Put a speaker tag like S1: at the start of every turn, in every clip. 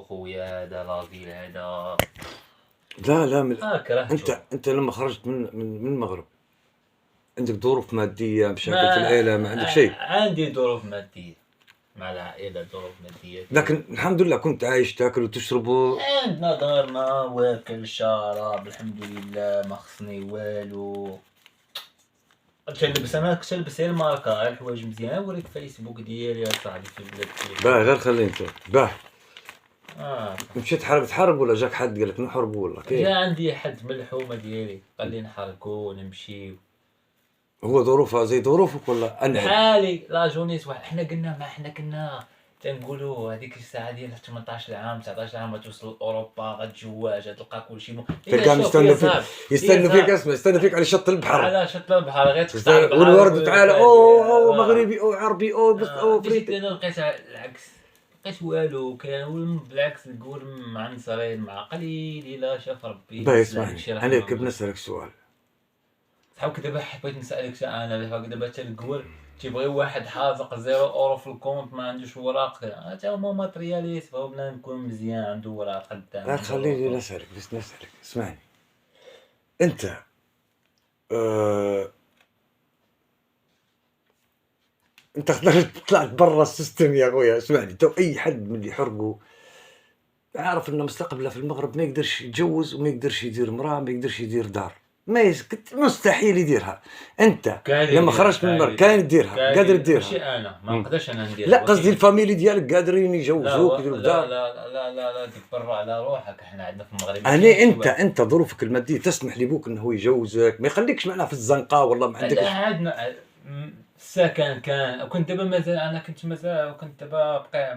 S1: خويا هذا لافيل هذا.
S2: لا
S1: كرهته.
S2: انت لما خرجت من المغرب عندك ظروف ماديه، مشاكل في العيله، ما عندك شيء؟
S1: عندي ظروف ماديه مع العائله، ظروف ماديه،
S2: لكن الحمد لله كنت عايش تاكل وتشرب
S1: عندنا دارنا واكل شراب الحمد لله، ما خصني والو. تلبس انا كنت تلبس غير الماركه، الحوايج مزيانه. وريك فيسبوك ديالي يا صاحبي في البلاد
S2: باه غير خلي انت باه.
S1: اه
S2: مشيت تحارب ولا جاك حد قال لك نحاربوا ولا كيف؟
S1: جا عندي حد من الحومه ديالي قال لي نحركوا نمشيو.
S2: هو ظروفها زي ظروفك ولا انا؟
S1: بحالي لا جونيس واحد. حنا كنا تنقولوا هذيك الساعه ديال 18 عام 19 عام غتوصل لاوروبا غتجواج غتلقى كلشي
S2: تلقاهم يستنوا فيك اسمع يستنوا فيك على شط البحر،
S1: على شط البحر غير تقطع
S2: والورد تعالى او مغربي او عربي او
S1: فريتي. انا لقيت العكس، لقيت والو كان بالعكس نقول معنصرين مع قليل الا شاف ربي.
S2: باهي اسمعني انا كيف نسالك سؤال
S1: صحابك دابا حبيت نسالك انا دابا تنقول تيبغي واحد حازق 0 اورو في الكونت ما عندوش وراق، حتى هما ماترياليست بغا نكون مزيان عنده وراق قدام.
S2: لا خليني نسالك اسمعني انت انت طلعت برا السيستم يا اخويا. اسمعني تو اي حد من اللي يحرقوا عارف ان مستقبله في المغرب ما يقدرش يتجوز وما يقدرش يدير مراه، ما يقدرش يدير دار، ما يسكت مستحيل يديرها. انت لما خرجت من المغرب كاين تديرها، قادر تديرها.
S1: ماشي انا ما نقدرش انا نديرها.
S2: لا قصدي الفاميلي ديالك قادرين يجوزوك يديروا دار.
S1: لا تكبر على روحك. احنا عندنا في المغرب
S2: انت ظروفك الماديه تسمح لبوك انه هو يجوزك، ما يخليكش معنا في الزنقه والله ما عندك.
S1: عندنا السكن كان كنت دابا مازال انا كنت دابا بقى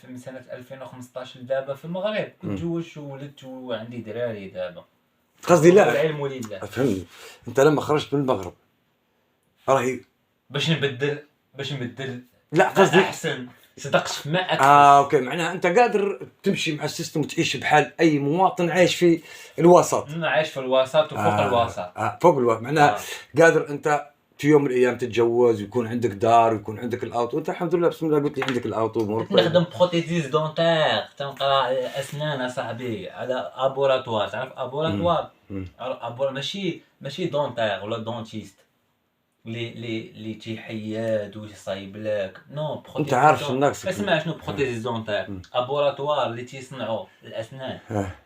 S1: من سنه 2015 لدابا في المغرب. كنت تزوجت وولدت وعندي دراري دابا.
S2: قصدي لا
S1: العلم لله.
S2: فهمني انت لما خرجت من المغرب راهي
S1: باش نبدل
S2: لا قصدي
S1: احسن صدقت ما اكثر.
S2: اوكي معناها انت قادر تمشي مع السيستم وتعيش بحال اي مواطن عايش في الوسط.
S1: انا عايش في الوسط وفوق الوسط.
S2: فوق الوسط معناها قادر انت في يوم من الايام تتجوز ويكون عندك دار ويكون عندك الاوتو. وانت الحمد لله بسم الله قلت لي عندك الاوتو.
S1: نخدم بروتيزيز دونتير، تنقرا اسنان صاحبي على ابوراتوار. تعرف ابوراتوار؟ ماشي دونتير ولا دونتيست اللي تيحيد ويصايب لك. نو
S2: انت عارف شنو ناقصك.
S1: اسمع شنو بروتيزيز دونتير. ابوراتوار اللي تيصنعوا الاسنان.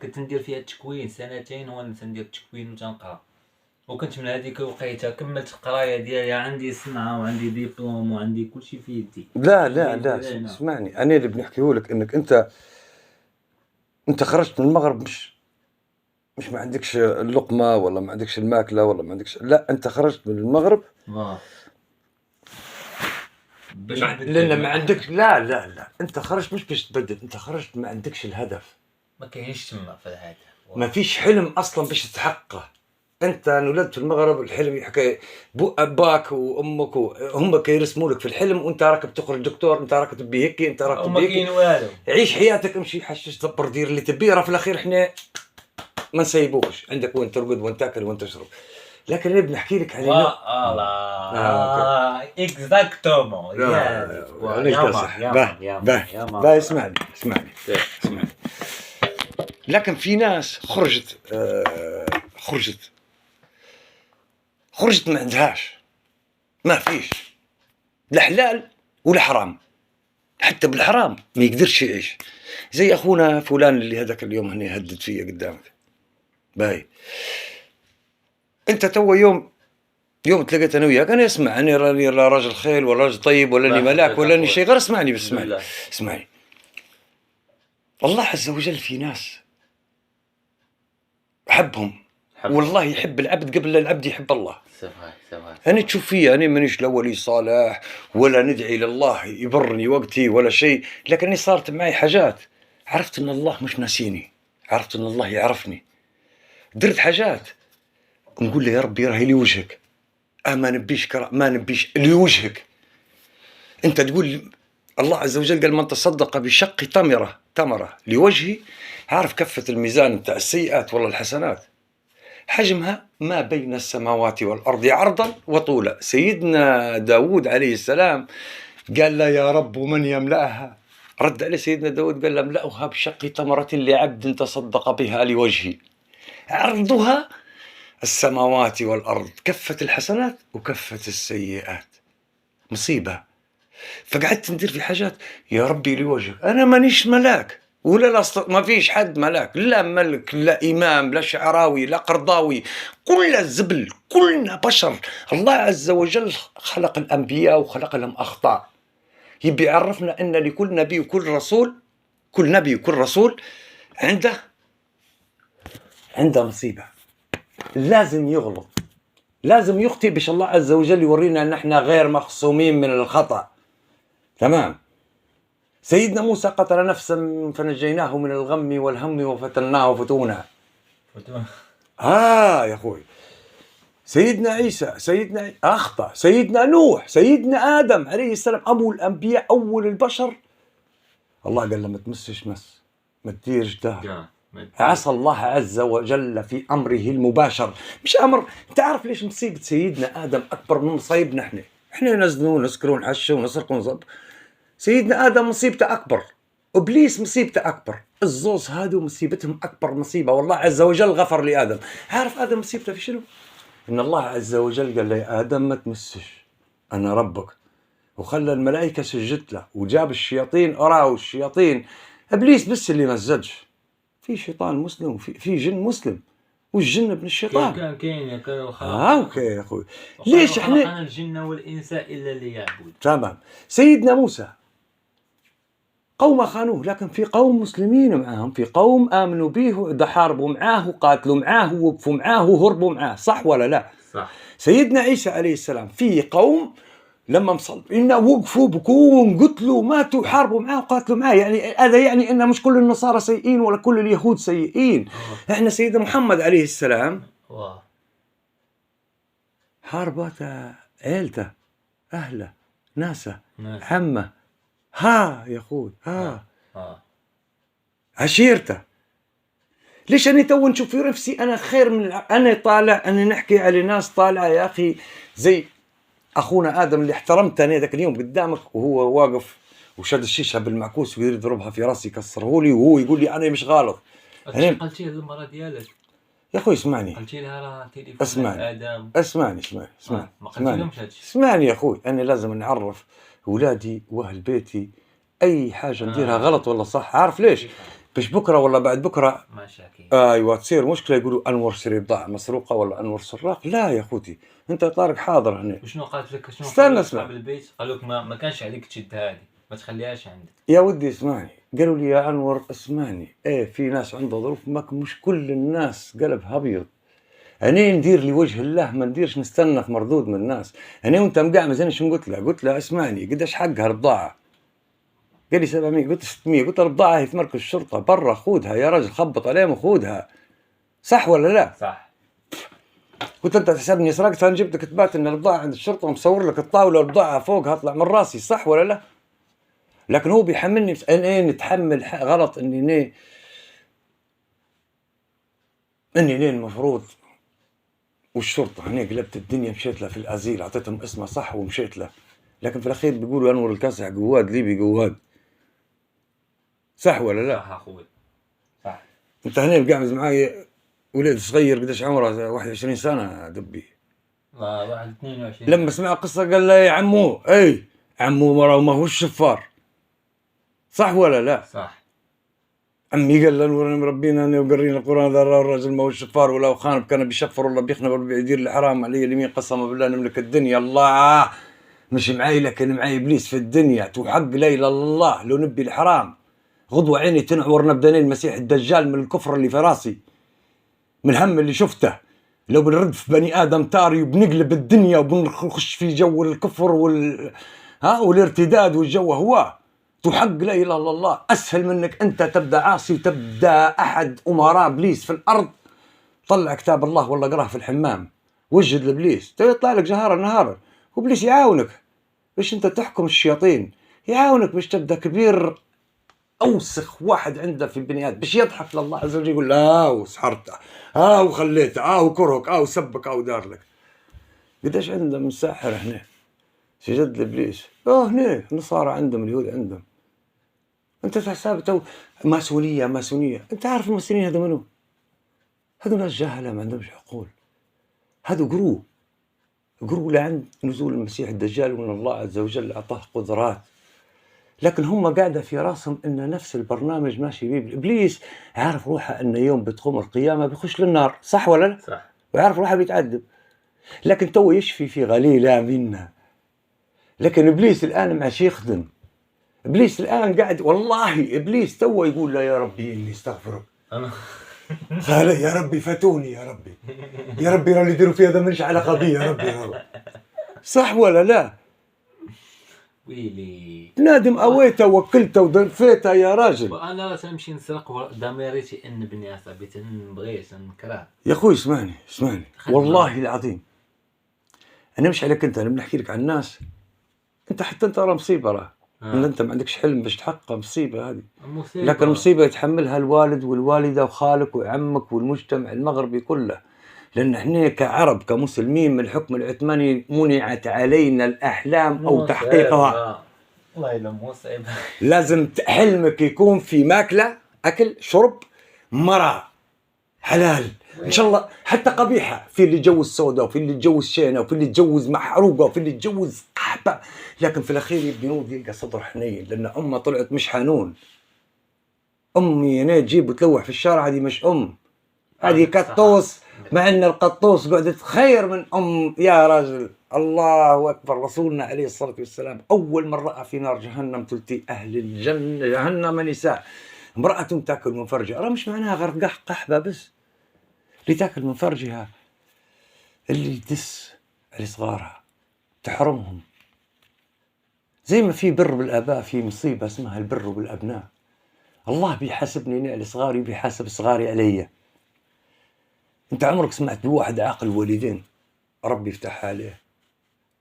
S1: كنت ندير فيها التكوين 2 سنين وانا ندير التكوين وتنقرا. وكنت من هذيك الوقيته كملت القرايه ديالي، عندي صنعه وعندي ديبلوم وعندي كلشي في يدي.
S2: لا اسمعني انا اللي بنحكيه لك انك انت خرجت من المغرب مش ما عندكش اللقمه ولا ما عندكش الماكله ولا ما عندكش. لا انت خرجت من المغرب لان ما عندك. لا انت خرجت مش باش تبدل، انت خرجت ما عندكش الهدف.
S1: ما كاينش تما في الهدف،
S2: ما فيش حلم اصلا باش تحققه. انت انولدت في المغرب الحلم يحكي اباك وامك هم كيرسموا لك في الحلم وانت راك بتخرج دكتور، انت راك تبي هيك، انت راك تبي هيك.
S1: كاين والو.
S2: عيش حياتك امشي حشش دبر دير اللي تبيه. راه في الاخير احنا ما نسيبوش، عندك وين ترقد وين تاكل وين تشرب. لكن انا بنحكي لك على
S1: اكزاكتومون.
S2: يا اسمعني لكن في ناس خرجت ما عندهاش، ما فيش لا حلال ولا حرام، حتى بالحرام ما يقدرش يعيش. زي اخونا فلان اللي هذاك اليوم هنا يهدد فيا قدامك. باهي انت تو يوم تلاقيت انا وياك، انا اسمع انا راني راجل خيل ولا راجل طيب ولا اني ملاك ولا اني شيء، غير اسمعني بس اسمعني. الله عز وجل في ناس حبهم والله يحب العبد قبل العبد يحب الله. أنا تشوف فيا أنا مانيش لا ولي صالح ولا ندعي لله يبرني وقتي ولا شيء، لكني صارت معي حاجات عرفت أن الله مش ناسيني، عرفت أن الله يعرفني. درت حاجات نقول له يا ربي راهي لوجهك، ما نبيش لوجهك. أنت تقول الله عز وجل قال من تصدق بشق تمرة لوجهي، عارف كفة الميزان بتاع السيئات والله الحسنات حجمها ما بين السماوات والأرض عرضا وطولا. سيدنا داود عليه السلام قال لا يا رب ومن يملأها، رد عليه سيدنا داود قال لأملأها بشق تمرة لعبد تصدق بها لوجهي عرضها السماوات والأرض، كفة الحسنات وكفة السيئات. مصيبة. فقعدت ندير في حاجات يا ربي لوجهك. أنا مانيش ملاك ولا ما فيش حد ملاك، لا ملك لا إمام لا شعراوي لا قرضاوي، كل زبل، كلنا بشر. الله عز وجل خلق الأنبياء وخلق لهم أخطاء. يبي يعرفنا أن لكل نبي وكل رسول، كل نبي وكل رسول عنده مصيبة، لازم يغلط، لازم يخطئ باش الله عز وجل يورينا أن احنا غير مخصومين من الخطأ. تمام. سيدنا موسى قتل نفسا فنجيناه من الغم والهم وفتناه فتونا. يا أخوي. سيدنا عيسى، سيدنا أخطأ، سيدنا نوح، سيدنا آدم عليه السلام، أبو الأنبياء، أول البشر. الله قال له ما تمسش مس، ما تديرش ده. عصى الله عز وجل في أمره المباشر، مش أمر. تعرف ليش مصيبة سيدنا آدم أكبر من مصيبنا إحنا نزنوا ونسكروا ونحشوا ونسرقوا ونصب. سيدنا آدم مصيبته أكبر، إبليس مصيبته أكبر، الزوز هادو مصيبتهم أكبر مصيبة. والله عز وجل غفر لآدم. عارف آدم مصيبته في شنو؟ إن الله عز وجل قال لي آدم ما تمسش، أنا ربك، وخلى الملائكة سجدت له، وجاب الشياطين أراه الشياطين. إبليس بس اللي ما سجدش. في شيطان مسلم وفي جن مسلم، والجن ابن الشيطان.
S1: كان
S2: اوكي يا اخوي. ليش احنا
S1: الجن والانس الا ليعبد.
S2: تمام. سيدنا موسى قوم خانوه، لكن في قوم مسلمين معاهم، في قوم امنوا به، ده حاربوا معاه وقاتلوا معاه ووقفوا معاه وهربوا معاه، صح ولا لا؟
S1: صح.
S2: سيدنا عيسى عليه السلام في قوم لما مصلين وقفوا بكون قتلوا ماتوا حاربوا معاه وقاتلوا معاه. يعني هذا يعني ان مش كل النصارى سيئين ولا كل اليهود سيئين. احنا سيدنا محمد عليه السلام حاربته عيلته اهله ناسه عمه يا اخوي عشيرته. ليش أنا تو نشوف في نفسي أنا خير من أنا طالع، أنا نحكي على ناس طالعة يا أخي زي أخونا آدم اللي احترمته أنا ذاك اليوم قدامك وهو واقف وشد الشيشة بالمعكوس ويريد يضربها في راسي يكسره لي، وهو يقول لي أنا مش غلط.
S1: قلت لي المرة ديالك
S2: يا أخوي اسمعني،
S1: قلت لها راه تليفون
S2: اسمعني
S1: آدم.
S2: اسمعني يا أخوي. أنا لازم نعرف أولادي وأهل بيتي أي حاجة نديرها غلط ولا صح. عارف ليش؟ باش بكرة ولا بعد بكرة أيوة تصير مشكلة يقولوا أنور شري بضاعة مسروقة ولا أنور سراق. لا يا أخوتي أنت طارق حاضر هنا.
S1: وشنو قالت لك؟ شنو
S2: استنى اسمع.
S1: بالبيت قالوا لك ما كانش عليك تشد هذه، ما تخليهاش عندك.
S2: يا ودي اسمعني، قالوا لي يا أنور اسمعني، في ناس عندها ظروف، مش كل الناس قلبها أبيض. أنا ندير لوجه الله، ما نديرش نستنى في مردود من الناس. أنا وأنت مقعمة زين. شنو قلت له اسمعني قداش حقها البضاعة؟ قال لي 700. قلت 600. قلت له البضاعة هي في مركز الشرطة برا، خودها يا رجل، خبط عليهم وخودها. صح ولا لا؟
S1: صح.
S2: قلت انت تحسبني سرقتها، انا جبتك تبات ان البضاعة عند الشرطة ومصور لك الطاولة والبضاعة فوقها اطلع من راسي، صح ولا لا؟ لكن هو بيحملني انا نتحمل غلط اني المفروض. والشرطة هنا قلبت الدنيا، مشيت له في الازيل اعطيتهم اسمه صح ومشيت له، لكن في الاخير بيقولوا انور الكاسح جواد ليبي جواد. صح ولا لا؟
S1: صح اخوي صح.
S2: انت هنا قاعد معاي ولد صغير قديش عمره 21 سنة دبي.
S1: واحد 22.
S2: لما سمع قصة قال له يا عمو عمو مرة ما هو الشفار. صح ولا لا؟
S1: صح.
S2: عمي قال له نورنا مربينا أنا وقرينا القرآن ذا الرجل ما هو الشفار ولا خان كان بيشفر ولا بيخنب ولا بيدير الحرام علي اليمين قسم بالله نملك الدنيا. الله مش معي لكن معي إبليس في الدنيا توحق لا إله إلا الله. لو نبي الحرام غضوة عيني تنعور نبدانين المسيح الدجال من الكفر اللي في راسي، من الهم اللي شفته. لو بنرد في بني آدم تاري وبنقلب الدنيا وبنخش في جو الكفر والارتداد والجو هو تحق لا إله إلا الله. أسهل منك أنت تبدأ عاصي وتبدأ أحد أمراء إبليس في الأرض. طلع كتاب الله والله قراه في الحمام وجد لإبليس يطلع لك جهارا نهارا، وإبليس يعاونك باش أنت تحكم الشياطين، يعاونك باش تبدأ كبير أوسخ واحد عنده في بني آدم باش يضحك لله عز وجل يقول لا وسحرته وخليته وكرهك وسبك ودار لك. قداش عندهم من ساحر هنا سجد لإبليس. هنا النصارى عندهم، اليهود عندهم. انت تحسب تو ماسونيه. انت عارف الماسونيين هذا منو؟ هذو ناس جهله ما عندهمش عقول. هذو قروا لعند نزول المسيح الدجال وان الله عز وجل اعطاه قدرات، لكن هم قاعده في راسهم ان نفس البرنامج ماشي بيه. ابليس عارف روحه ان يوم بتقوم القيامه بيخش للنار، صح ولا لا؟
S1: صح.
S2: ويعرف روحه بيتعذب، لكن تو يشفي في غليله منا. لكن ابليس الان ماشي يخدم. ابليس الان قاعد، والله ابليس تو يقول لا يا ربي اني استغفرك. قال يا ربي فاتوني، يا ربي راني يديروا في هذا مش على قضيه، يا ربي. صح ولا لا؟
S1: ويلي
S2: نادم اويته وكلته وضفيته يا راجل.
S1: وانا سنمشي نسرق ضميرتي ان بني اصاحبي تنبغيش نكره.
S2: يا اخوي اسمعني والله العظيم انا مش عليك انت، انا بنحكي لك عن الناس. انت حتى انت راه مصيبه، راه ان انت ما عندكش حلم باش تحقق مصيبه هذه. لكن مصيبه يتحملها الوالد والوالده وخالك وعمك والمجتمع المغربي كله، لان احنا كعرب كمسلمين من الحكم العثماني منعت علينا الاحلام او تحقيقها.
S1: والله الا مصيبه.
S2: لازم حلمك يكون في ماكله، اكل شرب، مرأة حلال ان شاء الله، حتى قبيحه، في اللي يتجوز سوداء وفي اللي يتجوز شينه وفي اللي يتجوز محروقه وفي اللي يتجوز قحبه، لكن في الاخير يبنود يلقى صدر حنين، لان امه طلعت مش حنون. امي انا تجيب وتلوح في الشارع، هذه مش هذه قطوس، مع ان القطوس قعدت خير من يا راجل. الله اكبر. رسولنا عليه الصلاه والسلام اول من راى في نار جهنم ثلثي اهل الجنه جهنم نساء، امراه تاكل من فرجها. راه مش معناها غير قحبه بس اللي تاكل من فرجها، اللي تدس على صغارها تحرمهم. زي ما في بر بالاباء، في مصيبه اسمها البر بالابناء. الله بيحاسبني على صغاري وبيحاسب صغاري علي. انت عمرك سمعت بواحد عاقل والدين ربي يفتحها عليه؟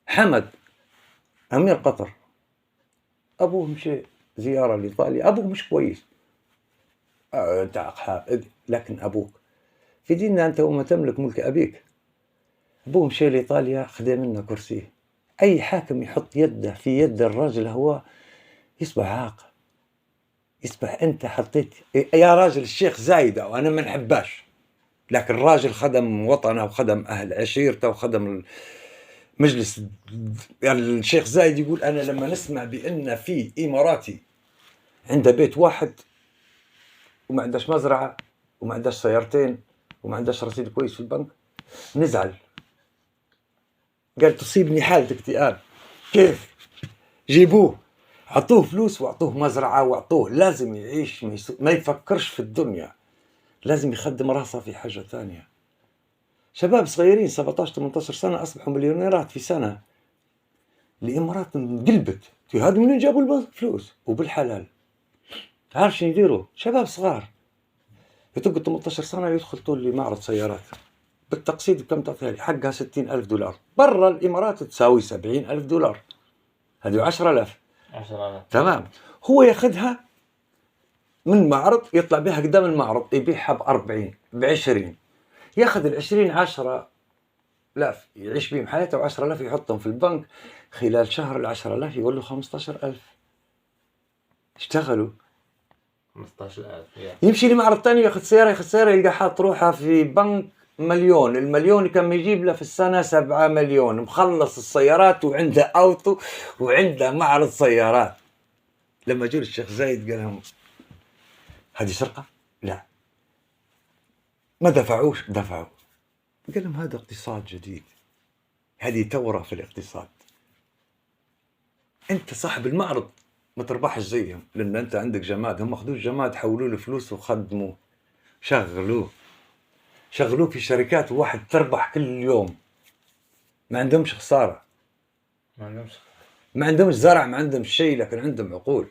S2: حمد امير قطر، ابوه مشي زياره لايطاليا، ابوه مش كويس، لكن ابوك في ديننا انت وما تملك ملك ابيك. ابوه مشي لايطاليا، خذ منه كرسيه. اي حاكم يحط يده في يد الرجل هو يصبح عاق، يصبح. انت حطيت يا راجل الشيخ زايده وانا ما نحباش، لكن الراجل خدم وطنه وخدم اهل عشيرته وخدم مجلس. يعني الشيخ زايد يقول انا لما نسمع بان في اماراتي عنده بيت واحد وما عندهش مزرعه وما عندهش سيارتين وما عندهش رصيد كويس في البنك نزعل. قال تصيبني حالة اكتئاب. كيف؟ جيبوه، عطوه فلوس واعطوه مزرعه واعطوه، لازم يعيش، ما يفكرش في الدنيا، لازم يخدم راسه في حاجه ثانيه. شباب صغيرين 17-18 سنه اصبحوا مليونيرات في سنه. الامارات انقلبت في هذا. منين جابوا الفلوس؟ وبالحلال. عارف شنو يديروا؟ شباب صغار يتقوا 18 سنه يدخل طول لي معرض سيارات بالتقسيط. بكم تعطيها لي؟ حقها $60,000. برا الامارات تساوي $70,000. هذه 10,000. تمام. هو ياخذها من معرض، يطلع بها قدام المعرض، يبيعها ب40 ب20، ياخذ ال20 10,000 يعيش بهم حياته، و10,000 يحطهم في البنك. خلال شهر ال10,000 يقول له 15,000. اشتغلوا
S1: 15,000.
S2: يمشي لمعرض ثاني ياخذ سيارة يلقى حاط روحه في بنك مليون. المليون كان يجيب له في السنة 7 مليون، مخلص السيارات وعنده أوتو وعنده معرض سيارات. لما جوا الشيخ زايد قال لهم هذه سرقة؟ لا. ما دفعوش؟ دفعوا. قال لهم هذا اقتصاد جديد، هذه ثورة في الاقتصاد. انت صاحب المعرض ما تربحش زيهم، لان انت عندك جماد. هم اخذوا الجماد حولوا له فلوس وخدموه، شغلوه في شركات واحد تربح كل يوم. ما عندهمش خسارة، ما عندهمش زرع، ما عندهم شيء، لكن عندهم عقول.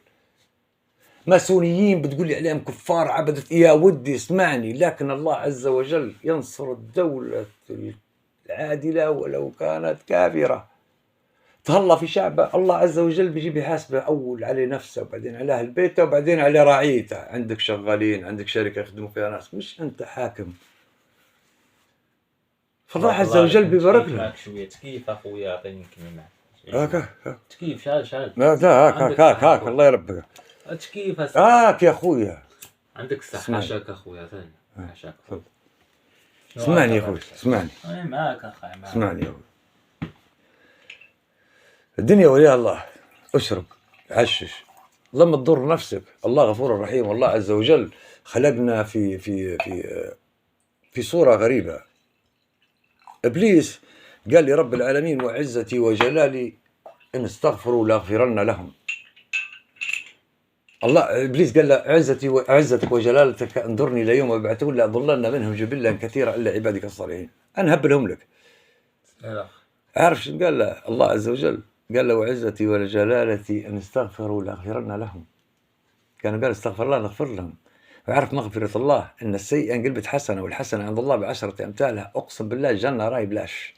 S2: ماسونيين بتقول لي عليهم كفار عبدة. يا ودي اسمعني، لكن الله عز وجل ينصر الدولة العادلة ولو كانت كافرة. تهلا في شعبه، الله عز وجل بيجي يحاسبه أول على نفسه وبعدين على أهل بيته وبعدين على رعيته. عندك شغالين، عندك شركة يخدموا فيها ناس، مش أنت حاكم. فالله عز وجل بيبارك لك.
S1: شوية تكييف أخويا، أعطيني كلمة.
S2: هاك
S1: تكييف شعل.
S2: لا هاك الله يربك.
S1: كيف
S2: يا اخويا
S1: عندك الصحة. حاشاك اخويا ثاني. حاشاك.
S2: اسمعني يا اخوي، اسمعني.
S1: انا معاك اخي، معاك.
S2: اسمعني يا اخوي، الدنيا وليها الله، اشرب عشش لما تضر نفسك. الله غفور رحيم، والله عز وجل خلقنا في صورة غريبة. ابليس قال لي رب العالمين وعزتي وجلالي ان استغفروا لاغفرن لهم. الله ابليس قال له عزتك وجلالتك انظرني الى يوم يبعثون لاضلن منهم جبلا كثيرا الا عبادك الصالحين. انا هبلهم لك. عارف شو قال له الله عز وجل؟ قال له وعزتي وجلالتي ان استغفروا لاغفرن لهم. كانوا قال استغفر الله نغفر لهم. وعرف مغفرة الله ان السيئة انقلبت حسنة، والحسنة عند الله ب10 امثالها. اقسم بالله الجنة راهي بلاش.